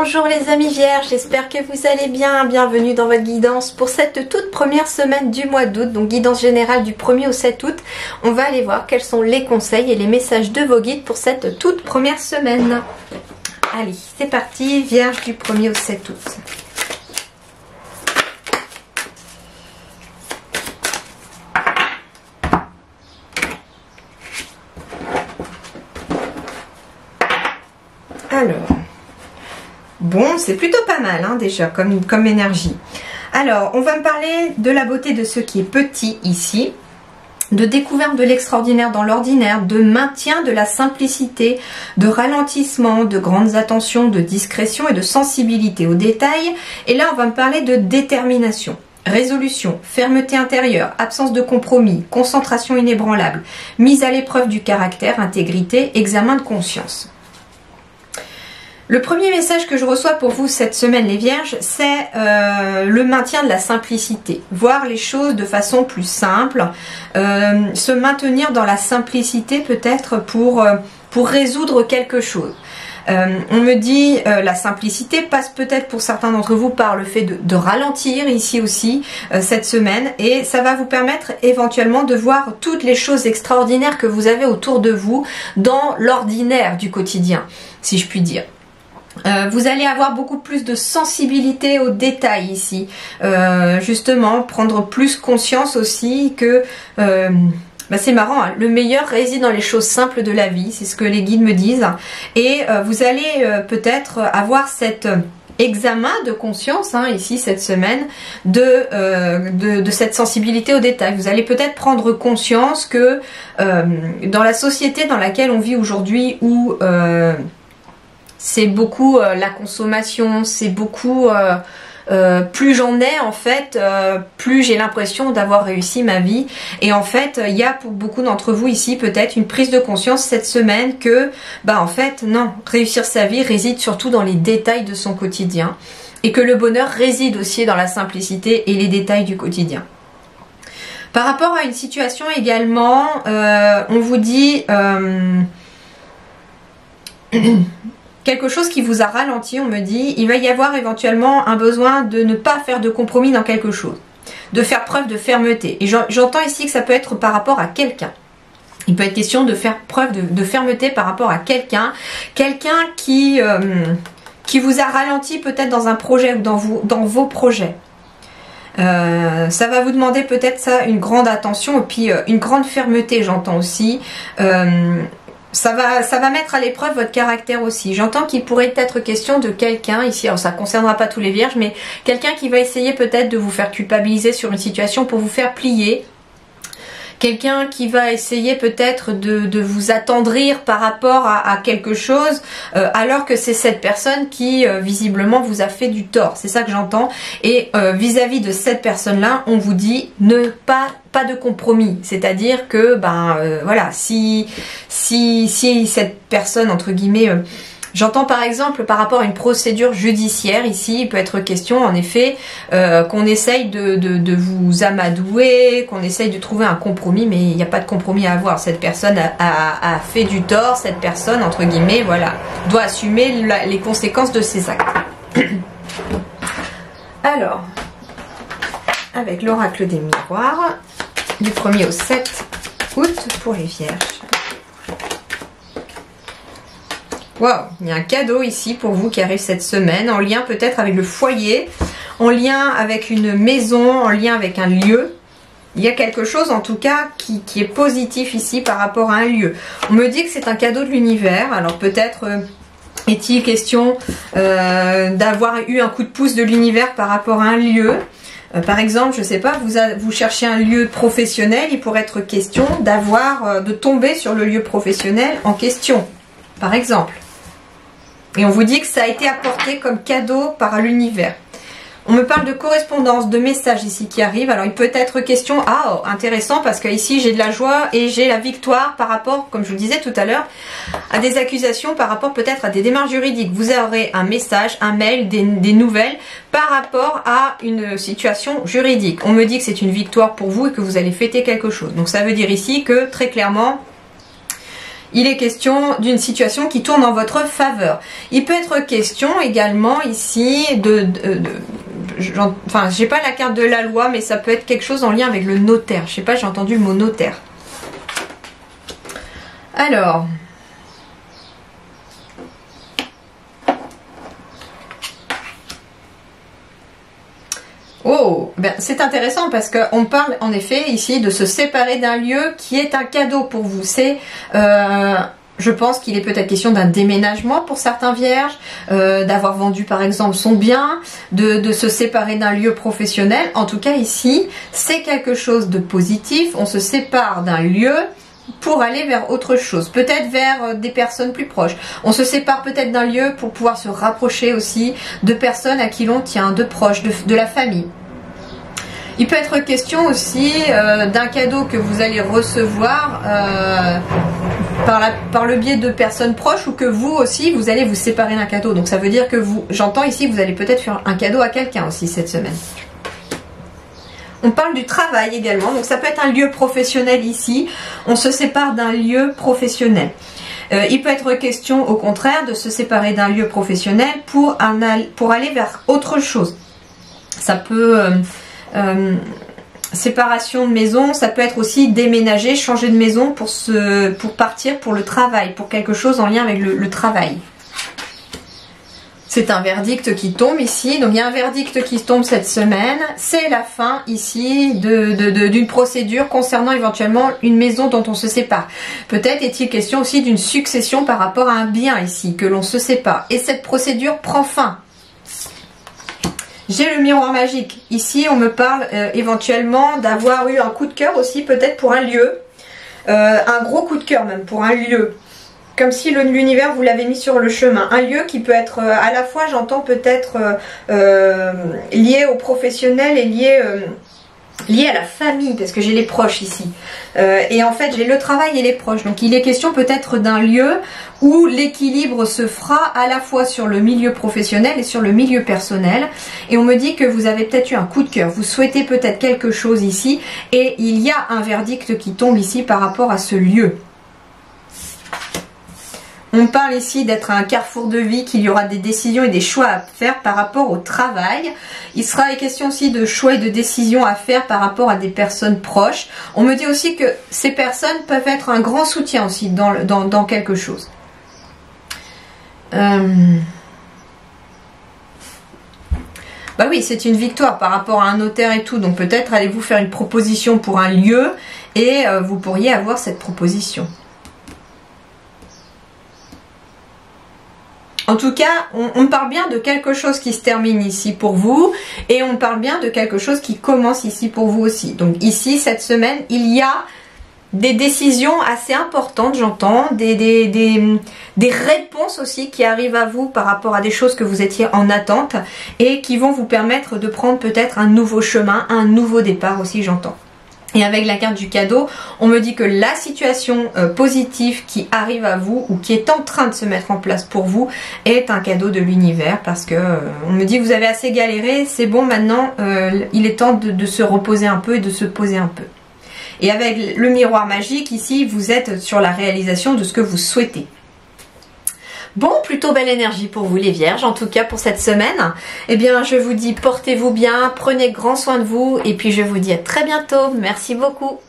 Bonjour les amis vierges, j'espère que vous allez bien. Bienvenue dans votre guidance pour cette toute première semaine du mois d'août. Donc guidance générale du 1er au 7 août. On va aller voir quels sont les conseils et les messages de vos guides pour cette toute première semaine. Allez, c'est parti, vierge du 1er au 7 août. Alors, bon, c'est plutôt pas mal hein, déjà comme énergie. Alors, on va me parler de la beauté de ce qui est petit ici, de découverte de l'extraordinaire dans l'ordinaire, de maintien de la simplicité, de ralentissement, de grandes attentions, de discrétion et de sensibilité aux détails. Et là, on va me parler de détermination. Résolution, fermeté intérieure, absence de compromis, concentration inébranlable, mise à l'épreuve du caractère, intégrité, examen de conscience. Le premier message que je reçois pour vous cette semaine les vierges, c'est le maintien de la simplicité. Voir les choses de façon plus simple, se maintenir dans la simplicité peut-être pour résoudre quelque chose. On me dit la simplicité passe peut-être pour certains d'entre vous par le fait de ralentir ici aussi cette semaine, et ça va vous permettre éventuellement de voir toutes les choses extraordinaires que vous avez autour de vous dans l'ordinaire du quotidien, si je puis dire. Vous allez avoir beaucoup plus de sensibilité aux détails ici, justement prendre plus conscience aussi que c'est marrant, hein, le meilleur réside dans les choses simples de la vie, c'est ce que les guides me disent, et vous allez peut-être avoir cet examen de conscience hein, ici cette semaine de cette sensibilité aux détails. Vous allez peut-être prendre conscience que dans la société dans laquelle on vit aujourd'hui, où c'est beaucoup la consommation, c'est beaucoup plus j'en ai en fait, plus j'ai l'impression d'avoir réussi ma vie. Et en fait, il y a pour beaucoup d'entre vous ici peut-être une prise de conscience cette semaine que, en fait, non, réussir sa vie réside surtout dans les détails de son quotidien. Et que le bonheur réside aussi dans la simplicité et les détails du quotidien. Par rapport à une situation également, on vous dit... quelque chose qui vous a ralenti, on me dit, il va y avoir éventuellement un besoin de ne pas faire de compromis dans quelque chose, de faire preuve de fermeté. Et j'entends ici que ça peut être par rapport à quelqu'un. Il peut être question de faire preuve de fermeté par rapport à quelqu'un qui vous a ralenti peut-être dans un projet ou dans vos projets. Ça va vous demander peut-être ça, une grande attention et puis une grande fermeté, j'entends aussi. Ça va mettre à l'épreuve votre caractère aussi. J'entends qu'il pourrait être question de quelqu'un ici, alors ça ne concernera pas tous les vierges, mais quelqu'un qui va essayer peut-être de vous faire culpabiliser sur une situation pour vous faire plier. Quelqu'un qui va essayer peut-être de vous attendrir par rapport à quelque chose, alors que c'est cette personne qui visiblement vous a fait du tort. C'est ça que j'entends. Et vis-à-vis de cette personne-là, on vous dit pas de compromis. C'est-à-dire que voilà, si cette personne entre guillemets j'entends par exemple par rapport à une procédure judiciaire ici, il peut être question en effet qu'on essaye de vous amadouer, qu'on essaye de trouver un compromis, mais il n'y a pas de compromis à avoir. Cette personne a fait du tort, cette personne entre guillemets voilà, doit assumer les conséquences de ses actes. Alors, avec l'oracle des miroirs, du 1er au 7 août pour les vierges. Waouh, il y a un cadeau ici pour vous qui arrive cette semaine, en lien peut-être avec le foyer, en lien avec une maison, en lien avec un lieu. Il y a quelque chose en tout cas qui est positif ici par rapport à un lieu. On me dit que c'est un cadeau de l'univers, alors peut-être est-il question d'avoir eu un coup de pouce de l'univers par rapport à un lieu. Par exemple, je sais pas, vous cherchez un lieu professionnel, il pourrait être question de tomber sur le lieu professionnel en question, par exemple. Et on vous dit que ça a été apporté comme cadeau par l'univers. On me parle de correspondance, de messages ici qui arrivent. Alors il peut être question, intéressant, parce que ici j'ai de la joie et j'ai la victoire par rapport, comme je vous le disais tout à l'heure, à des accusations, par rapport peut-être à des démarches juridiques. Vous aurez un message, un mail, des nouvelles par rapport à une situation juridique. On me dit que c'est une victoire pour vous et que vous allez fêter quelque chose. Donc ça veut dire ici que très clairement, il est question d'une situation qui tourne en votre faveur. Il peut être question également ici enfin, j'ai pas la carte de la loi, mais ça peut être quelque chose en lien avec le notaire. Je sais pas, j'ai entendu le mot notaire. Alors... Oh, ben c'est intéressant parce qu'on parle en effet ici de se séparer d'un lieu qui est un cadeau pour vous. C'est, je pense qu'il est peut-être question d'un déménagement pour certains vierges, d'avoir vendu par exemple son bien, de se séparer d'un lieu professionnel. En tout cas ici, c'est quelque chose de positif. On se sépare d'un lieu pour aller vers autre chose, peut-être vers des personnes plus proches. On se sépare peut-être d'un lieu pour pouvoir se rapprocher aussi de personnes à qui l'on tient, de proches, de la famille. Il peut être question aussi d'un cadeau que vous allez recevoir par le biais de personnes proches, ou que vous aussi vous allez vous séparer d'un cadeau. Donc ça veut dire que vous, j'entends ici, vous allez peut-être faire un cadeau à quelqu'un aussi cette semaine. On parle du travail également, donc ça peut être un lieu professionnel ici. On se sépare d'un lieu professionnel. Il peut être question au contraire de se séparer d'un lieu professionnel pour aller vers autre chose. Ça peut... séparation de maison, ça peut être aussi déménager, changer de maison pour partir pour le travail, pour quelque chose en lien avec le travail. C'est un verdict qui tombe ici, donc il y a un verdict qui tombe cette semaine, c'est la fin ici d'une procédure concernant éventuellement une maison dont on se sépare. Peut-être est-il question aussi d'une succession par rapport à un bien ici, que l'on se sépare. Et cette procédure prend fin. J'ai le miroir magique. Ici, on me parle éventuellement d'avoir eu un coup de cœur aussi, peut-être pour un lieu. Un gros coup de cœur même pour un lieu. Comme si l'univers vous l'avait mis sur le chemin. Un lieu qui peut être à la fois, j'entends peut-être lié au professionnel et lié à la famille, parce que j'ai les proches ici. Et en fait, j'ai le travail et les proches. Donc il est question peut-être d'un lieu où l'équilibre se fera à la fois sur le milieu professionnel et sur le milieu personnel. Et on me dit que vous avez peut-être eu un coup de cœur. Vous souhaitez peut-être quelque chose ici. Et il y a un verdict qui tombe ici par rapport à ce lieu. On parle ici d'être à un carrefour de vie, qu'il y aura des décisions et des choix à faire par rapport au travail. Il sera question aussi de choix et de décisions à faire par rapport à des personnes proches. On me dit aussi que ces personnes peuvent être un grand soutien aussi dans quelque chose. Bah oui, c'est une victoire par rapport à un notaire et tout. Donc peut-être allez-vous faire une proposition pour un lieu et vous pourriez avoir cette proposition. En tout cas, on parle bien de quelque chose qui se termine ici pour vous, et on parle bien de quelque chose qui commence ici pour vous aussi. Donc ici, cette semaine, il y a des décisions assez importantes, j'entends, des réponses aussi qui arrivent à vous par rapport à des choses que vous étiez en attente, et qui vont vous permettre de prendre peut-être un nouveau chemin, un nouveau départ aussi, j'entends. Et avec la carte du cadeau, on me dit que la situation positive qui arrive à vous ou qui est en train de se mettre en place pour vous est un cadeau de l'univers, parce que on me dit que vous avez assez galéré, c'est bon maintenant, il est temps de se reposer un peu et de se poser un peu. Et avec le miroir magique ici, vous êtes sur la réalisation de ce que vous souhaitez. Bon, plutôt belle énergie pour vous les vierges, en tout cas pour cette semaine. Eh bien, je vous dis portez-vous bien, prenez grand soin de vous, et puis je vous dis à très bientôt. Merci beaucoup.